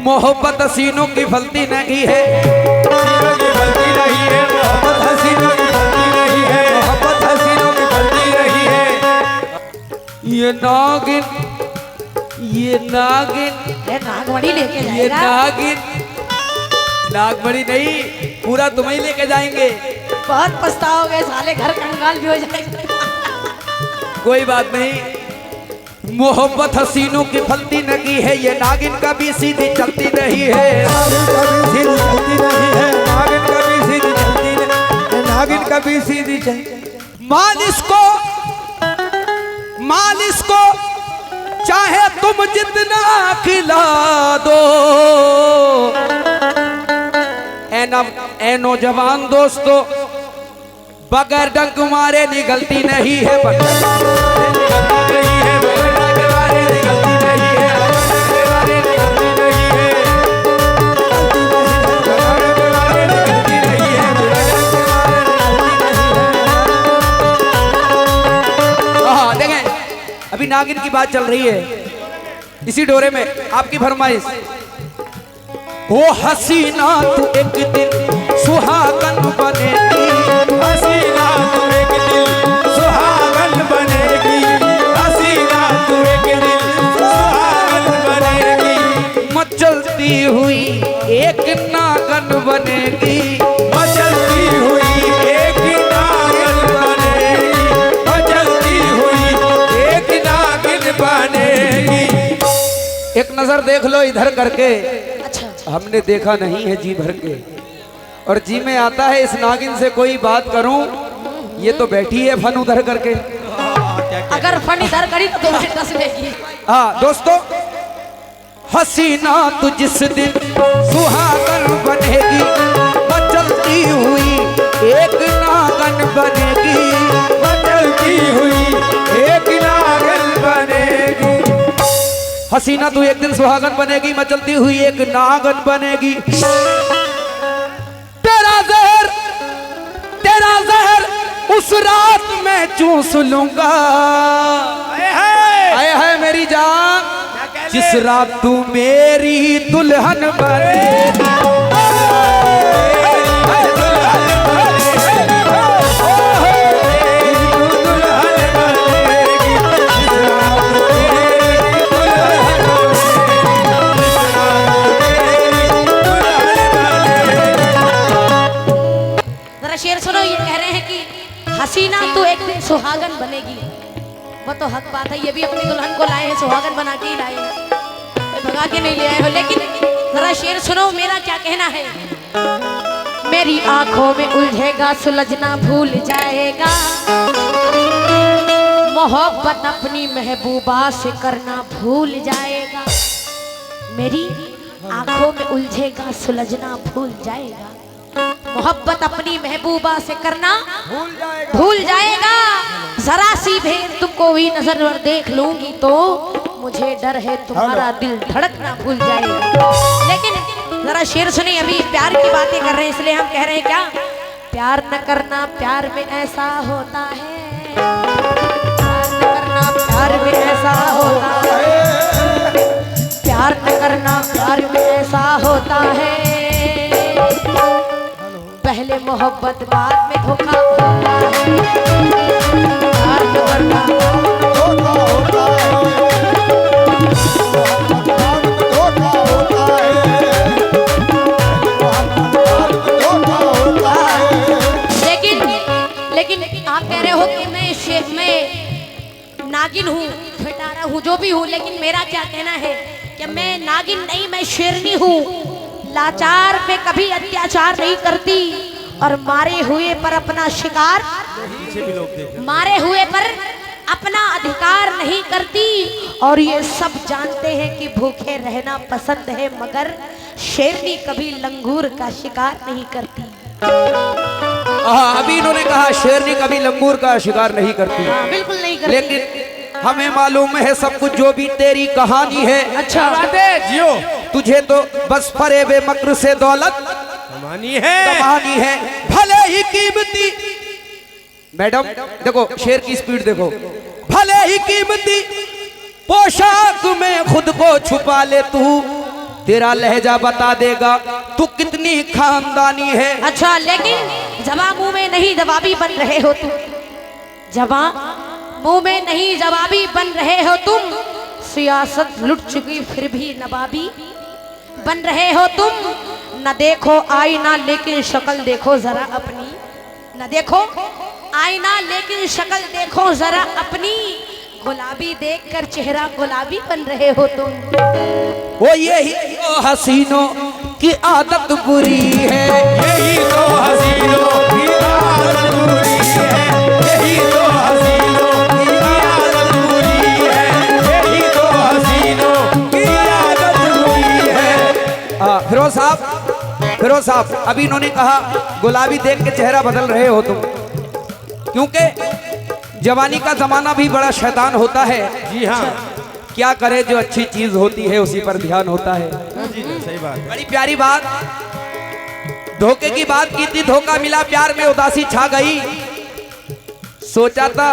मोहब्बत हसीनों की फलती नहीं है, हसीनों की फलती नहीं है, मोहब्बत हसीनों की फलती नहीं है, मोहब्बत हसीनों की फलती नहीं है। ये नागिन, ये नागिन, नागमणि लेके ये जाएगा। नागिन, नागमणि नहीं, पूरा तुम ही लेके जाएंगे। बहुत पछताओगे साले, घर कंगाल भी हो जाएंगे। कोई बात नहीं, मोहब्बत हसीनों की फलती नहीं है, ये नागिन कभी सीधी चलती नहीं है, नागिन कभी सीधी चलती नहीं है, नागिन कभी सीधी चलती नहीं, नागिन कभी सीधी चलती। मालिश को चाहे तुम जितना खिला दो, ए नौजवान दोस्तों, बगैर डंक मारे निकलती नहीं है, अभी नागिन की बात चल रही है, इसी डोरे में आपकी फरमाइश। वो हसीना तू एक दिन सुहागन बनेगी, हसीना तू एक दिन सुहागन बनेगी, हसीना तू एक दिन सुहागन बनेगी, मचलती हुई एक नागन बनेगी, मचलती हुई एक नागिन बनेगी, मचलती हुई एक नागिन बनेगी। एक नजर देख लो इधर करके, अच्छा, हमने देखा नहीं है जी भर के, और जी में आता है इस नागिन से कोई बात करूं, ये तो बैठी है फन उधर करके। अगर फन इधर करी तो तुमसे 10 लेगी। हाँ दोस्तों, हसीना तू जिस दिन सुहागन बनेगी, मचलती हुई एक नागन बनेगी, मचलती हुई एक नागिन बनेगी। हसीना तू एक दिन सुहागन बनेगी, मचलती हुई एक नागन बनेगी। तेरा जहर उस रात में चूस लूंगा, आए है मेरी जान, जिस रात तू मेरी दुल्हन बनेगी। शेर सुनो, ये कह रहे हैं कि हसीना तू एक दिन सुहागन बनेगी। वो तो हक बात है, ये भी अपनी दुल्हन को लाए हैं, सुहागन बना के ही लाए हैं, तो भगा के नहीं ले आए हो। लेकिन जरा शेर सुनो, मेरा क्या कहना है। मेरी आंखों में उलझेगा, सुलझना भूल जाएगा, मोहब्बत अपनी महबूबा से करना भूल जाएगा। मेरी आंखों में उलझेगा, सुलझना भूल जाएगा, मोहब्बत अपनी महबूबा से करना भूल जाएगा। जरा सी भेद तुमको भी नजर पर देख लूंगी तो मुझे डर है तुम्हारा दिल धड़कना भूल जाएगा। लेकिन जरा शेर सुनिए, अभी प्यार की बातें कर रहे हैं, इसलिए हम कह रहे हैं क्या, प्यार न करना प्यार में ऐसा होता है, प्यार न करना प्यार में ऐसा होता है, प्यार न करना प्यार में ऐसा होता है, पहले मोहब्बत बाद में धोखा होता है, प्यार न करना धोखा होता है, धोखा होता है, धोखा होता है। लेकिन आप कह रहे हो कि मैं नागिन हूँ, फिटारा हूँ, जो भी हूँ, लेकिन मेरा क्या कहना है कि मैं नागिन नहीं, मैं शेरनी हूँ। लाचार पे कभी अत्याचार नहीं करती, और मारे हुए पर अपना शिकार, मारे हुए पर अपना अधिकार नहीं करती। और ये सब जानते हैं कि भूखे रहना पसंद है, मगर शेरनी कभी लंगूर का शिकार नहीं करती। अभी इन्होंने कहा शेरनी कभी लंगूर का शिकार नहीं करती। हाँ, बिल्कुल नहीं करती। लेकिन हमें मालूम है सब कुछ, जो भी तेरी कहानी है। अच्छा जियो, तुझे तो बस फरेबे मक्र से दौलत कमानी है, कमानी है, भले ही कीमती। मैडम देखो शेर की स्पीड देखो, भले ही कीमती पोशाक में खुद को छुपा ले तू, तेरा लहजा बता देगा तू कितनी खानदानी है। अच्छा, लेकिन जवाब मुंह में नहीं जवाबी बन रहे हो तुम। जवाब मुंह में नहीं जवाबी बन रहे हो तुम। सियासत लुट चुकी फिर भी नवाबी बन रहे हो तुम। न देखो आईना लेकिन शक्ल देखो जरा अपनी। न देखो आईना लेकिन शक्ल देखो जरा अपनी। गुलाबी देखकर चेहरा गुलाबी बन रहे हो तुम। वो यही तो हसीनों की आदत बुरी है। यही तो हसीनों की आदत बुरी है। यही तो हसीनों की आदत बुरी है। यही तो हसीनों की आदत बुरी है। फिरोज साहब अभी इन्होंने कहा गुलाबी देख के चेहरा बदल रहे हो तुम, क्योंकि जवानी का जमाना भी बड़ा शैतान होता है। जी हाँ, क्या करे, जो अच्छी चीज होती है उसी पर ध्यान होता है। जी सही बात। बड़ी प्यारी बात, धोखे की बात की थी, धोखा मिला, प्यार में उदासी छा गई। सोचा था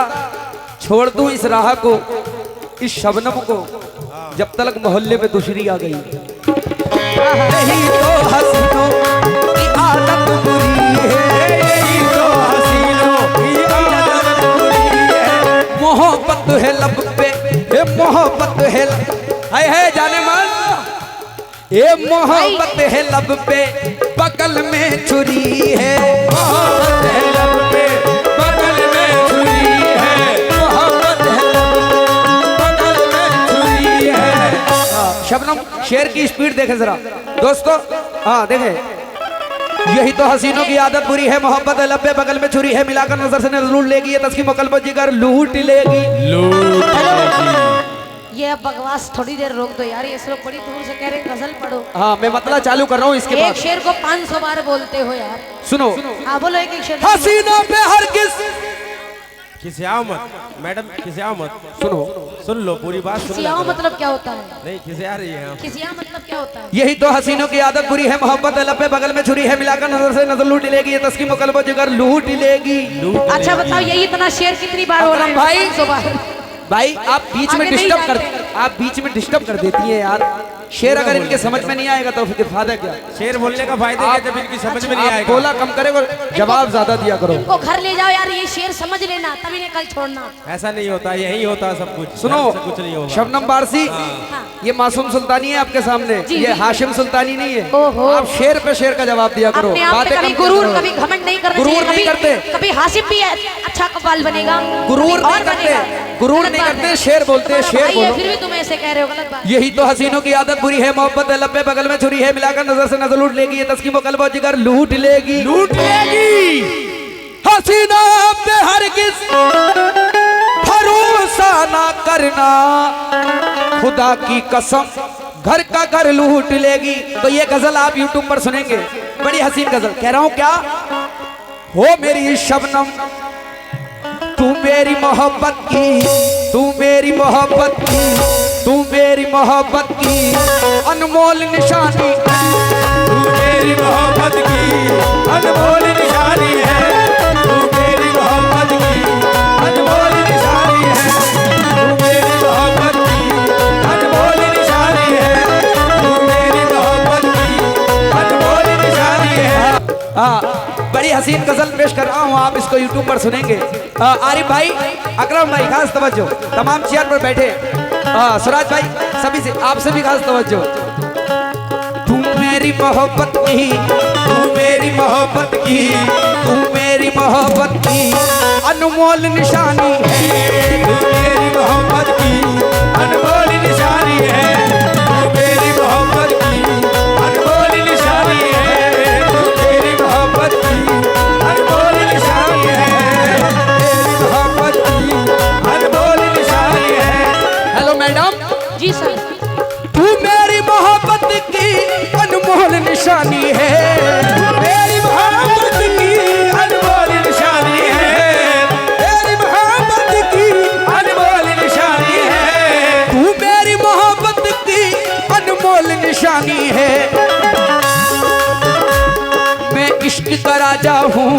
छोड़ दूं इस राह को, इस शबनम को, जब तक मोहल्ले में दूसरी आ गई। यही तो हसीनों की आदत बुरी है। यही तो हसीनों की आदत बुरी है। मोहब्बत है लब पे, ये मोहब्बत है जाने मन, ये मोहब्बत है लब पे, बगल में छुरी है। मोहब्बत है लब पे, बगल में छुरी है। मोहब्बत है लब पे, बगल में छुरी है। शबनम शेर की स्पीड देखें जरा दोस्तों। हाँ देखें, यही तो हसीनों की आदत बुरी है। मोहब्बत है लब पे, बगल में छुरी है, मिलाकर नजर से नजर लूट लेगी, ये तस्की मुकल्ब जिगर लूट लेगी। ये अब बकवास थोड़ी देर रोक दो यार। ये लोग बड़ी दूर से कह रहे हैं गजल पढ़ो। हाँ मैं मतलब चालू कर रहा हूँ इसके एक बाद। शेर को 500 बार बोलते हो यार। सुनो, हाँ बोलो एक एक शेर। हसीनों पे हर किस, खिसियाओ मत मैडम, खिसियाओ मत। सुनो, सुन लो पूरी बात, सुन खिसियाओ लो। मतलब क्या होता है? नहीं खिसिया रही है। खिसिया मतलब क्या होता है? यही तो हसीनों की आदत बुरी है। मोहब्बत है लब पे, बगल में छुरी है, मिलाकर नजर से नजर लूट लेगी, ये तस्की मुकल्ब जिगर लूट लेगी। अच्छा बताओ, यही इतना शेर कितनी बार हो रहा है? भाई। 500 बार। भाई आप बीच में आगे नहीं डिस्टर्ब कर, जाएंगे। आप बीच में डिस्टर्ब कर देती है यार। शेर अगर इनके समझ में नहीं आएगा तो फिर फायदा क्या? शेर बोलने का फायदा क्या, जब इनकी समझ में नहीं आप आएगा। बोला कम करे और जवाब ज्यादा दिया करो। इनको घर ले जाओ यार, ये शेर समझ लेना, तभी इन्हें कल छोड़ना। ऐसा नहीं होता, यही होता है सब कुछ। सुनो, ऐसा कुछ नहीं होगा। शबनम बारसी, हाँ। ये मासूम सुल्तानी है आपके सामने, जी, ये जी। हाशिम सुल्तानी नहीं है। ओहो। आप शेर पे शेर का जवाब दिया करो, अपने आप बातें पे कभी कम किया गुरूर, करो। कभी घमंड नहीं करना गुरूर चाहिए। नहीं कभी करते। कभी हासिब भी अच्छा कव्वाल बनेगा, गुरूर कभी और नहीं करते, बनेगा। गुरूर गलत नहीं बात करते, है। शेर बोलते हैं, तुम्हारा शेर भाई है, बोलो। फिर भी तुम ऐसे कह रहे हो, गलत बात। यही तो हसीनों की आदत बुरी है। मोहब्बत है लब पे, बगल में छुरी है, मिलाकर नजर से नजर लूट लेगी, ये तस्की मुकल्ब जिगर लूट लेगी। लूट लेगी। हसीना पे हरगिज़ भरोसा ना करना, खुदा की कसम घर का घर लूट लेगी। तो ये गजल आप YouTube पर सुनेंगे, बड़ी हसीन गजल। कह रहा हूं क्या हो मेरी शबनम, तू मेरी मोहब्बत की, तू मेरी मोहब्बत की, तू मेरी मोहब्बत की अनमोल निशानी। तू मेरी मोहब्बत की अनमोल निशानी है। तू मेरी मोहब्बत की अनमोल निशानी है। तू मेरी मोहब्बत की अनमोल निशानी है। तू मेरी मोहब्बत की अनमोल निशानी है। हाँ बड़ी हसीन गजल पेश कर रहा हूँ, आप इसको YouTube पर सुनेंगे। आरिफ भाई, अकरम भाई खास तवज्जो, तमाम चेयर पर बैठे, सुराज भाई, सभी से, आपसे भी खास तवज्जो। तू मेरी मोहब्बत की, तू मेरी मोहब्बत की, तू मेरी मोहब्बत की अनमोल निशानी है। तू मेरी मोहब्बत की अनमोल निशानी है। तू मेरी मोहब्बत की अनमोल निशानी है। तू मेरी मोहब्बत की अनमोल निशानी है। तेरी मोहब्बत की अनमोल निशानी है। हेलो मैडम, जी सर। तू मेरी मोहब्बत की अनमोल निशानी है। मेरी मोहब्बत की अनमोल निशानी है। तेरी मोहब्बत की अनमोल निशानी है। तू मेरी मोहब्बत की अनमोल निशानी है। मैं इश्क का राजा हूँ,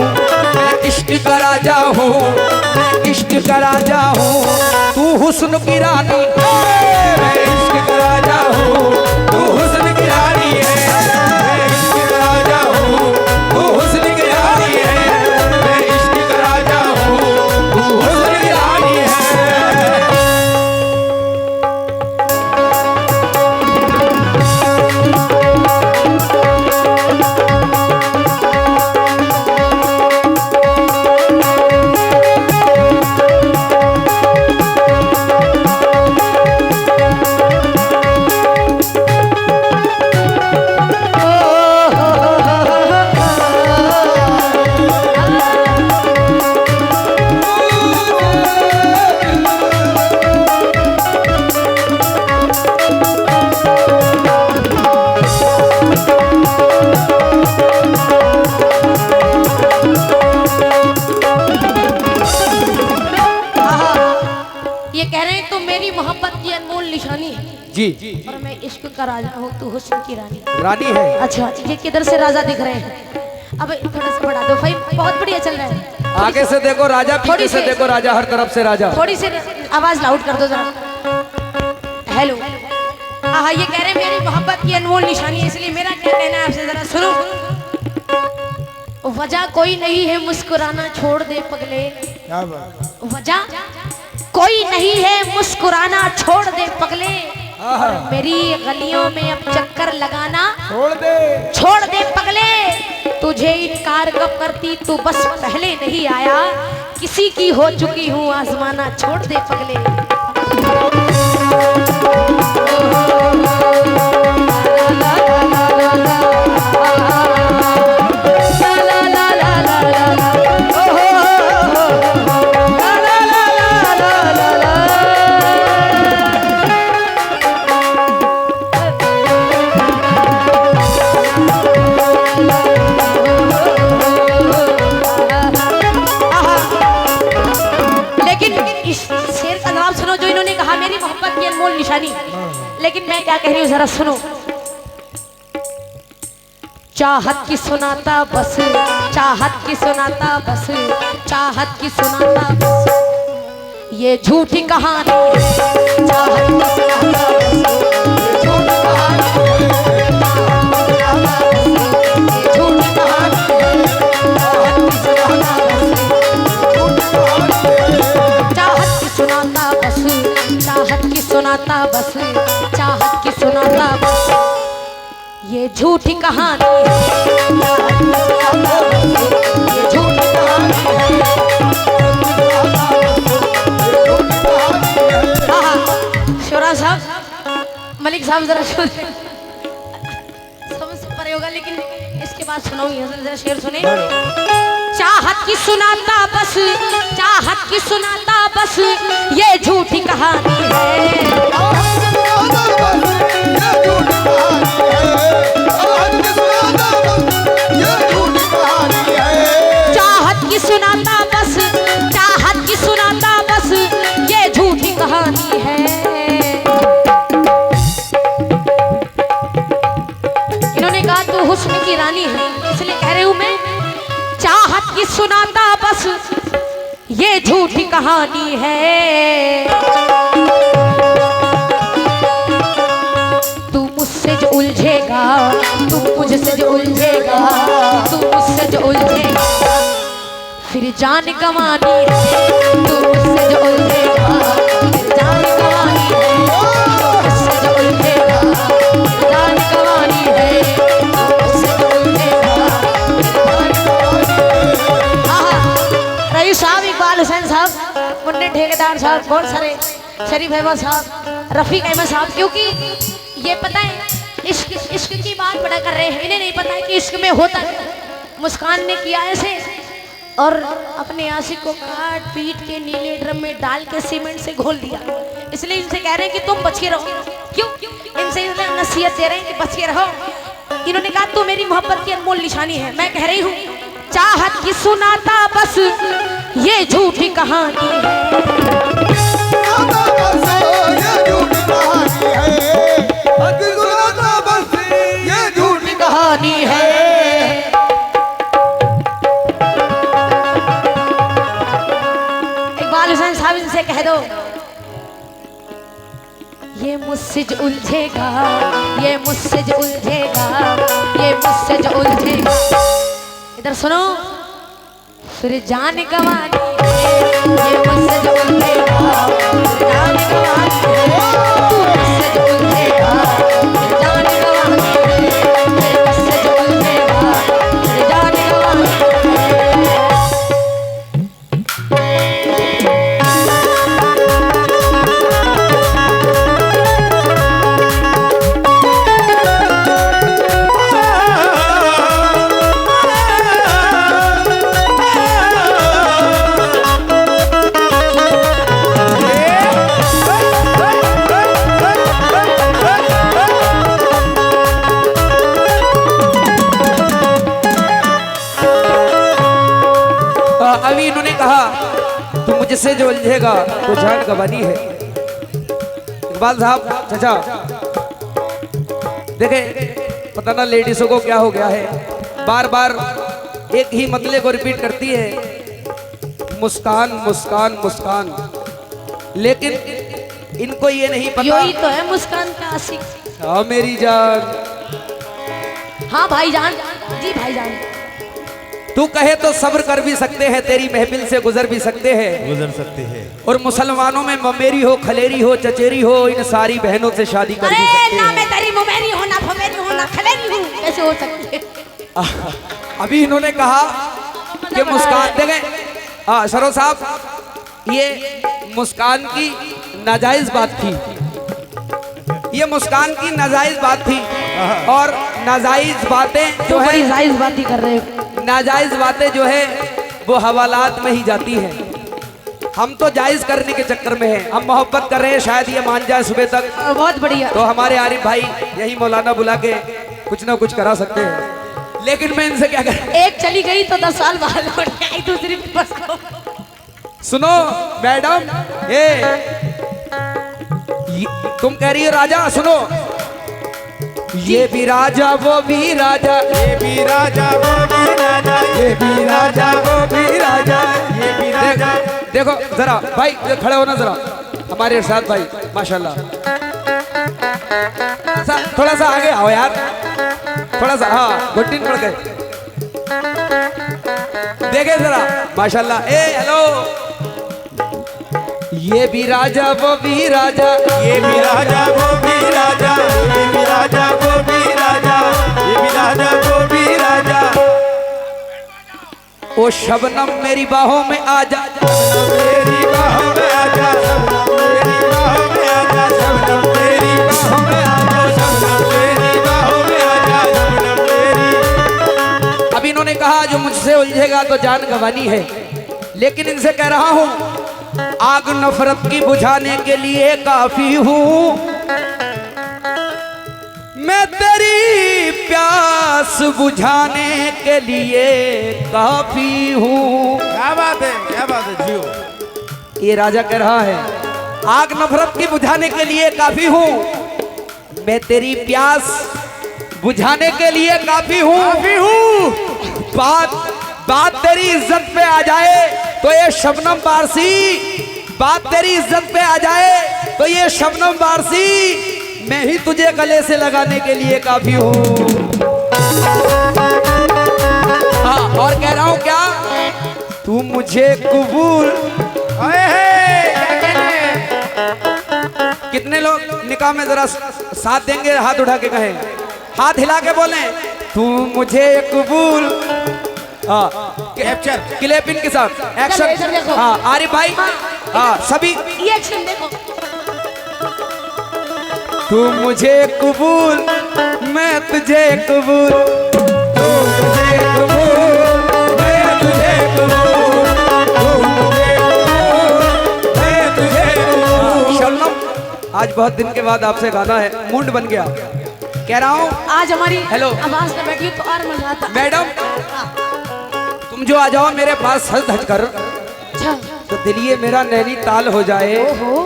मैं इश्क का राजा हूँ, मैं इश्क का राजा हूँ, तू हुस्न की रानी। मैं इश्क का राजा हूँ, तू हुस्न की रानी जी और मैं इश्क का राजा हूँ, तू हुस्न की रानी। रानी है। अच्छा, ये किधर से राजा दिख रहे हैं? अब थोड़ा सा बढ़ा दो भाई, बहुत बढ़िया चल रहा है। आगे से देखो राजा, पीछे से देखो राजा, हर तरफ से राजा। थोड़ी सी आवाज लाउड कर दो जरा। हेलो। हाँ, ये कह रहे हैं मेरी मोहब्बत की अनमोल निशानी है, इसलिए मेरा क्या कहना है आपसे, जरा सुनो। वजह कोई नहीं है मुस्कुराना छोड़ दे पगले, क्या बात। वजह कोई नहीं है मुस्कुराना छोड़ दे पगले, और मेरी गलियों में अब चक्कर लगाना छोड़ दे पगले। तुझे इनकार कब करती, तू बस पहले नहीं आया, किसी की हो चुकी हूँ आजमाना छोड़ दे पगले। निशानी, लेकिन मैं क्या कह रही हूँ जरा सुनो। चाहत की सुनाता बस, चाहत की सुनाता बस, चाहत की सुनाता बस, ये झूठी कहानी है। चाहत की सुनाता बस, ये झूठी कहानी है। ये झूठी कहानी है। चाहत की सुनाता बस, चाहत की सुनाता बस, चाहत की सुनाता बस, ये झूठी कहानी है। ये झूठी कहानी है। शोरा साहब, मलिक साहब जरा समझ पा रहे होगा, लेकिन इसके बाद सुनो, जरा शेर सुने। चाहत की सुनाता बस, चाहत की सुनाता बस, ये झूठी कहानी है। चाहत की सुनाता बस, चाहत की सुनाता बस, ये झूठी कहानी है। इन्होंने कहा तू हुस्न की रानी है, इसलिए कह रही हूं मैं, चाहत की सुनाता बस, ये झूठी कहानी है। तू मुझसे जो उलझेगा, तू मुझसे जो उलझेगा, तू मुझसे जो उलझेगा, फिर जान गंवानी है। तू मुझसे जो उलझेगा, फिर जान गंवानी है। तू मुझसे जो उलझेगा, फिर जान गंवानी है। तू मुझसे जो उलझेगा, फिर जान गंवानी है। रईस साहब, इकबाल हुसैन साहब, मुन्ने ठेकेदार साहब, बहुत सारे, शरीफ अहमद साहब, रफीक अहमद साहब, क्योंकि ये पता है इश्क, इश्क की बात बड़ा कर रहे हैं, इन्हें नहीं पता है कि इश्क में होता है। मुस्कान ने किया ऐसे और अपने आशिक को काट पीट के नीले ड्रम में डाल के सीमेंट से घोल दिया, इसलिए इनसे कह रहे हैं कि तुम बच के रहो। क्यों? इनसे नसीहत दे रहे हैं कि बच के रहो। इन्होंने कहा तू मेरी मोहब्बत की अनमोल निशानी है। मैं कह रही हूँ चाहत की सुनाता बस, ये झूठी कहानी है। कहानी है। इकबाल हुसैन साहब, इनसे कह दो ये मुझसे जो उलझेगा, ये मुझसे जो उलझेगा, ये मुझसे जो उलझेगा, इधर सुनो, फिर जान गंवानी है। ये मुझसे जो उलझेगा, फिर जान गंवानी है। तू मुझसे जो उलझेगा, फिर जान गंवानी है। अभी इन्होंने कहा तू मुझसे जो उलझेगा तो जान गंवानी है। इकबाल साहब, चाचा देखे पता ना लेडीजों को क्या हो गया है, बार बार एक ही मतले को रिपीट करती है, मुस्कान मुस्कान मुस्कान। लेकिन इनको ये नहीं पता, यही तो है मुस्कान का आशिक। हाँ मेरी जान, हाँ भाईजान जी भाईजान। तू कहे तो सब्र कर भी सकते हैं, तेरी महफिल से गुजर भी सकते हैं, गुजर सकते हैं। और मुसलमानों में ममेरी हो, खलेरी हो, चचेरी हो, इन सारी बहनों से शादी कर भी अरे सकते ना हैं। मैं तेरी मुमेरी हूँ ना फमेरी हूँ ना खलेरी हूँ, कैसे हो सकती है? अभी इन्होंने कहा कि मुस्कान देंगे। हाँ सरो साहब, ये मुस्कान की नाजायज बात थी, ये मुस्कान की नाजायज बात थी, और नाजायज बातें जो है, बड़ी जायज बात ही कर रहे हो। नाजायज बातें जो है वो हवालात में ही जाती हैं। हम तो जायज करने के चक्कर में हैं, हम मोहब्बत कर रहे हैं, शायद ये मान जाए सुबह तक, बहुत बढ़िया। तो हमारे आरिफ भाई यही मौलाना बुला के कुछ ना कुछ करा सकते हैं। लेकिन मैं इनसे क्या करूं? एक चली गई तो 10 साल बाद लौट के आई दूसरी बस को। सुनो मैडम, तुम कह रही हो राजा, सुनो, ये भी राजा वो भी राजा, ये भी राजा वो भी राजा, ये भी राजा वो भी राजा, ये भी राजा। देखो जरा भाई, खड़े हो ना जरा, हमारे साथ भाई माशाल्लाह, थोड़ा सा आगे आओ यार, थोड़ा सा, हाँ घुट्टी पड़ गए, देखे जरा माशाल्लाह। हेलो, ये भी राजा वो भी राजा, ये भी राजा वो भी राजा, ये भी राजा वो भी राजा, ये भी राजा वो भी राजा। ओ शबनम मेरी बाहों में आजा, मेरी बाहों में आजा, मेरी बाहों में आजा, शबनम मेरी बाहों में आजा, शबनम मेरी बाहों में आजा, शबनम मेरी। अब इन्होंने कहा जो मुझसे उलझेगा तो जान गंवानी है, लेकिन इनसे कह रहा हूं आग नफरत की बुझाने के लिए काफी हूं, मैं तेरी प्यास बुझाने के लिए काफी हूं। क्या बात है, क्या बात है जियो। ये राजा कह रहा है आग नफरत की बुझाने के लिए काफी हूं, मैं तेरी प्यास बुझाने के लिए काफी हूं। बात तेरी इज्जत पे आ जाए तो ये शबनम बारसी, बात तेरी इज्जत पे आ जाए तो ये शबनम बारसी, मैं ही तुझे गले से लगाने के लिए काफी हूं। हाँ, और कह रहा हूं क्या, तू मुझे कबूल। कितने लोग निकाह में जरा साथ देंगे, हाथ उठा के कहें, हाथ हिला के बोलें, तू मुझे कबूल। हाँ कैप्चर क्लैपिंग के साथ इधर एक्शन। देखो। हाँ आरिफ भाई, हाँ सभी, ये एक्शन देखो। तू मुझे कबूल, मैं तुझे कबूल, तू मुझे कबूल, मैं तुझे कबूल, तू मुझे कबूल, मैं तुझे कबूल। शबनम आज बहुत दिन के बाद आपसे गाना है, मूड बन गया, कह रहा हूँ आज हमारी हेलो। आवाज में बैठी तो और मजा आता। मैडम तुम जो आ जाओ मेरे पास सज धज कर, अच्छा, तो दिल ये मेरा नैनीताल हो जाए। ओहो,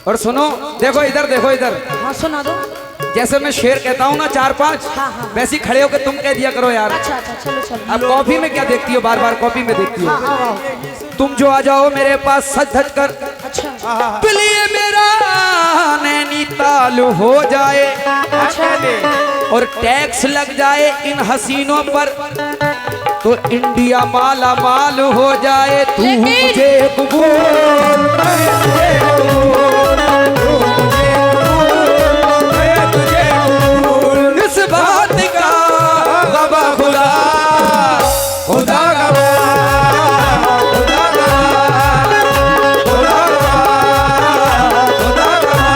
और सुनो, देखो इधर, देखो इधर, हाँ सुना दो। जैसे मैं शेर कहता हूँ ना 4-5, हाँ, हाँ। वैसे ही खड़े होकर तुम कह दिया करो यार। अच्छा अच्छा, चलो चलो। अब कॉफी में क्या देखती हो, बार बार कॉफी में देखती हाँ हो। हाँ हाँ, तुम जो आ जाओ मेरे पास सज धज कर, अच्छा दिल ये मेरा नैनीताल हो जाए, अच्छा। और टैक्स लग जाए इन हसीनों पर, तो इंडिया माला माल हो जाए। तू लेकिन- मुझे कबूल, मैं तुझे कबूल, तू मुझे कबूल, मैं तुझे कबूल। इस बात का गवा खुदा, खुदा गवाह, खुदा गवाह, खुदा गवाह, खुदा गवाह,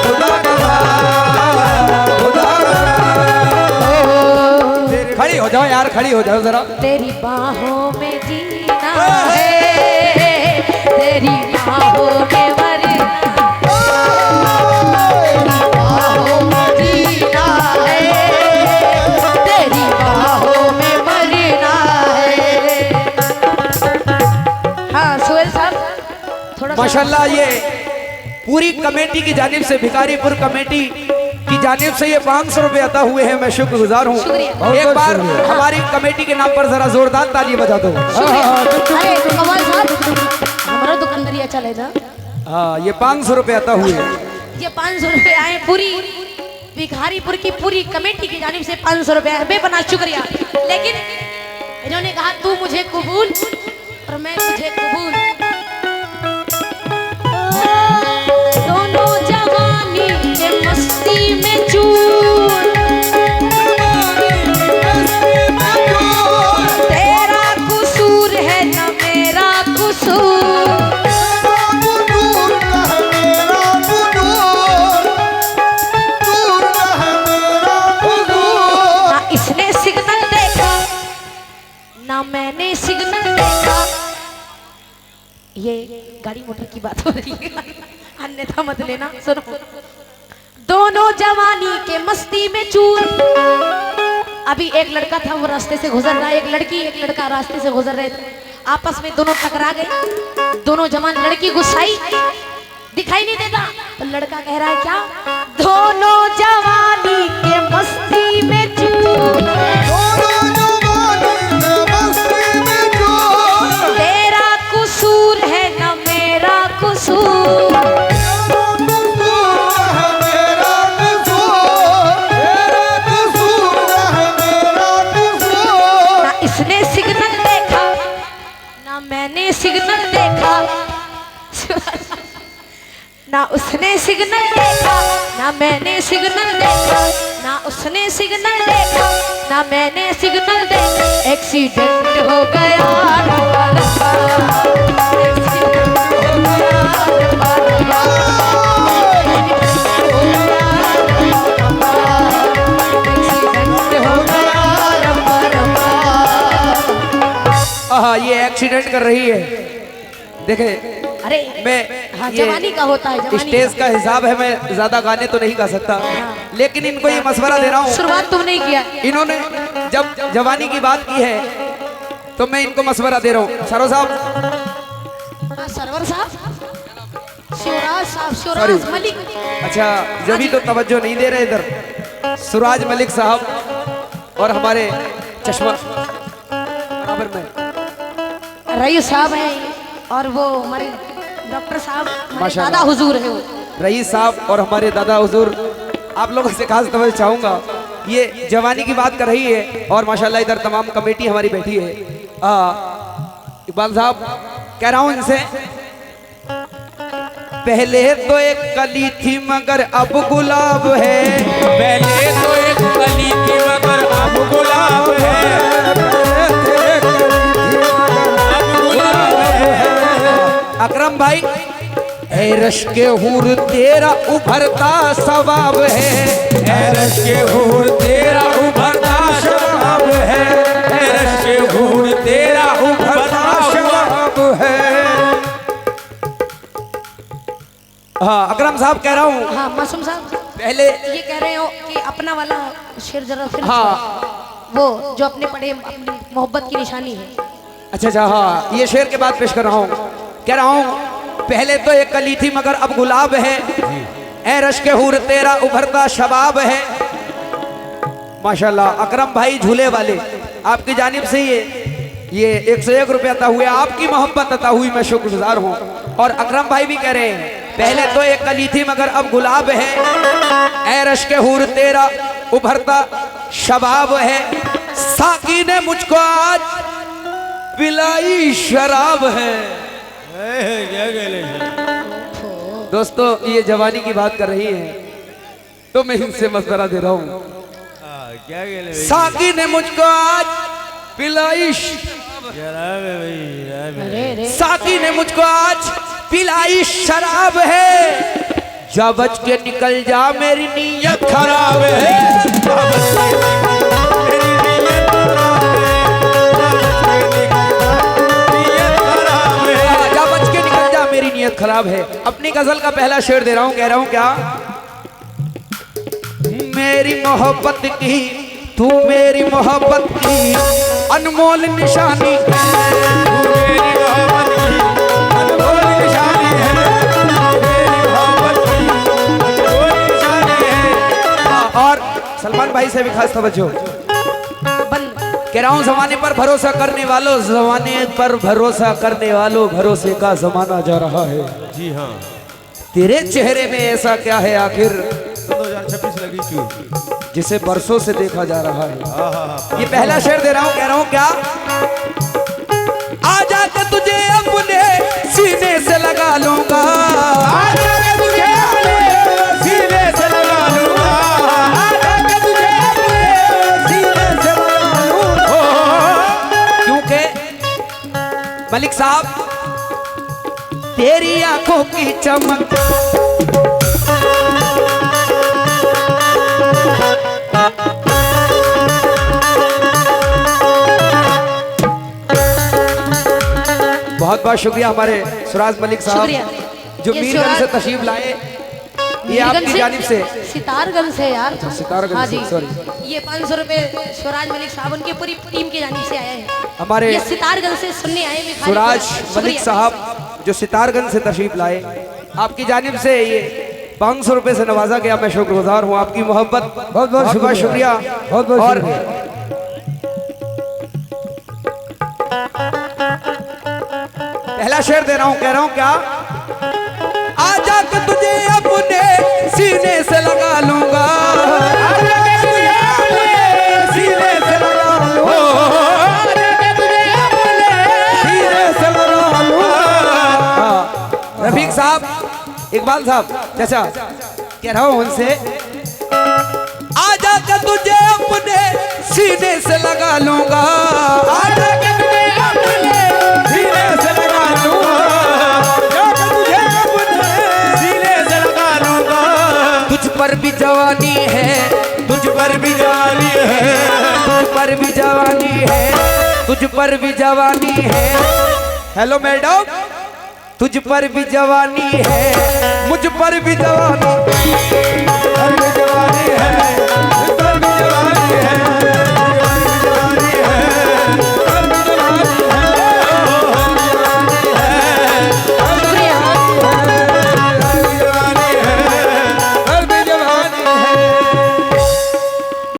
खुदा गवाह, खुदा गवाह। खड़ी हो जाओ यार, खड़ी हो जाओ जरा। तेरी बाहों में जीना है, तेरी बाहों में मरना, तेरी बाहों में जीना है, तेरी बाहों में मरना है। हाँ सुहेल साहब, थोड़ा सा- माशाल्लाह ये पूरी कमेटी की जानिब से, भिखारीपुर कमेटी की जानिब से ये 500 रुपए अता हुए हैं, मैं शुक्रगुजार हूँ। शुक्रिया। एक बार हमारी कमेटी के नाम पर जरा जोरदार ताली बजा दो। अरे कमाल साहब, हमारा दुकानदारी चले था। हाँ, ये 500 रुपए अता हुए हैं। ये 500 रुपए आए, पूरी भिखारीपुर की पूरी कमेटी की जानिब से 500 रुपए आए, बेपनाह शुक्रिया। लेकिन इन्होंने कहा तू मुझे कबूल और मैं तुझे कबूल। दोनों जवानी के मस्ती में चूर, तेरा कसूर है न मेरा कसूर। ना इसने सिग्नल देखा ना मैंने सिग्नल देखा। ये गाड़ी मोटर की बात हो रही है, अन्यथा मत लेना। सुनो, दोनों जवानी के मस्ती में चूर। अभी एक लड़का था, वो रास्ते से गुजर रहा है, एक लड़की एक लड़का रास्ते से गुजर रहे थे, आपस में दोनों टकरा गए। दोनों जवान, लड़की गुस्साई, दिखाई नहीं देता, तो लड़का कह रहा है क्या, दोनों जवानी के मस्ती में चूर, तेरा कसूर है न मेरा कसूर। ना इसने सिग्नल देखा ना मैंने सिग्नल देखा, ना उसने सिग्नल देखा ना मैंने सिग्नल देखा, ना उसने सिग्नल देखा ना मैंने सिग्नल देखा। एक्सीडेंट हो गया, ये एक्सीडेंट कर रही है। देखे, अरे मैं हाँ, ये जवानी का होता है, जवानी स्टेज का हिसाब है, मैं ज्यादा गाने तो नहीं गा सकता, लेकिन इनको ये मशवरा दे रहा हूँ। शुरुआत तुमने किया। इन्होंने जब जवानी की बात की है तो मैं इनको मशवरा दे रहा हूँ। सरो साहब, हाँ, सरवर साहब, शिवराज साहब, शिवराज मलिक। अच्छा, जब तो तवज्जो नहीं दे रहे इधर। सुराज मलिक साहब और हमारे चश्मा बराबर में रईस साहब हैं, और वो हमारे डॉक्टर साहब, हमारे माशाल्लाह। दादा हुजूर है वो। रईस साहब और हमारे दादा हुजूर, आप लोगों से खास तवज्जो चाहूंगा। ये जवानी की बात कर रही है और माशाल्लाह इधर तमाम कमेटी हमारी बैठी है। इकबाल साहब, कह रहा हूं इनसे, पहले तो एक कली थी मगर अब गुलाब है, पहले तो एक कली थी मगर अब गुलाब है, अब गुलाब है। अकरम भाई, ऐ रश के हूर तेरा उभरता सवाब है, ऐ रश के हूर तेरा उभरता शबाब है, ऐ रश के हूर तेरा उभरता शबाब है। हाँ, अकरम साहब कह रहा हूँ, हाँ, मासूम साहब, पहले ये कह रहे हो कि अपना वाला शेर जरा फिर हाँ, वो जो अपने पढ़े, अपनी मोहब्बत की निशानी है। अच्छा अच्छा, हाँ, ये शेर के बाद पेश कर रहा हूँ। कह रहा हूँ, पहले तो एक कली थी मगर अब गुलाब है, ऐ रश के हूर तेरा उभरता शबाब है। माशाल्लाह, अकरम भाई झूले वाले, आपकी जानिब से ये 101 रुपये अता हुए, आपकी मोहब्बत अता हुई, मैं शुक्रगुजार हूँ। और अकरम भाई भी कह रहे हैं, पहले तो एक कली थी मगर अब गुलाब है, ऐ रश के हूर तेरा उभरता शबाब है। साकी ने मुझको आज पिलाई शराब है। दोस्तों, ये जवानी की बात कर रही है तो मैं इनसे मशवरा दे रहा हूँ। साकी ने मुझको आज पिलाई अरे साकी ने मुझको आज पिलाई शराब है, जा बच के निकल जा मेरी नीयत खराब है। जा बच के निकल जा मेरी नीयत खराब है। अपनी गजल का पहला शेर दे रहा हूँ, कह रहा हूँ क्या, मेरी मोहब्बत की, तू मेरी मोहब्बत की अनमोल निशानी, तू मेरी मोहब्बत की अनमोल निशानी है, तू मेरी मोहब्बत की अनमोल निशानी है। सलमान भाई से भी खास तवज्जो। बंद। कह रहा हूँ जमाने पर भरोसा करने वालों, जमाने पर भरोसा करने वालों, भरोसे का जमाना जा रहा है। जी हाँ, तेरे चेहरे में ऐसा क्या है आखिर 2026 लगी क्यों? जिसे बरसों से देखा जा रहा है। हाँ, ये पहला शेर दे रहा हूँ, कह रहा हूँ क्या, आजा के तुझे अपने सीने से लगा लूंगा, आजा के तुझे अपने सीने से लगा लूंगा, आजा के तुझे अपने सीने से लगा लूंगा। क्योंकि मलिक साहब तेरी आंखों की चमक बहुत बहुत शुक्रिया हमारे सुराज मलिक साहब शुक्रिया। जो ये मीरगंज से सुराज- तशरीफ लाए। ये मीरगंज आपकी जानिब से सितारगंज से यार। सितारगंज हाँ से, जी, sorry। ये 500 रुपए स्वराज मलिक साहब उनकी पूरी टीम की जानिब से आए हैं। हमारे ये सितारगंज से सुनने आए भिखारी सुराज पुरा। मलिक शुक्रिया। साहब जो सितारगंज से तशरीफ लाए, आपकी जानिब से ये 500 रुपए से नवाजा गया। मैं शुक्रगुजार हूँ आपकी मोहब्बत, बहुत बहुत शुक्रिया। बहुत बहुत और शुक्रिया। पहला शेर दे रहा हूँ, कह रहा हूँ क्या, आजा के तुझे अपने सीने से लगा लूंगा, आजा के तुझे अपने सीने से लगा लूंगा, आजा के तुझे अपने सीने से लगा लूंगा। रफीक साहब, इकबाल साहब, चाचा कह रहा हूँ उनसे, आजा के तुझे अपने सीने से लगा लूंगा, आजा के तुझे अपने सीने से लगा लूंगा, आजा के तुझे अपने सीने से लगा लूंगा। तुझ पर भी जवानी है, तुझ पर भी जवानी है, तुझ पर भी जवानी है, तुझ पर भी जवानी है। हेलो मैडम, तुझ पर भी जवानी है, मुझ पर भी जवानी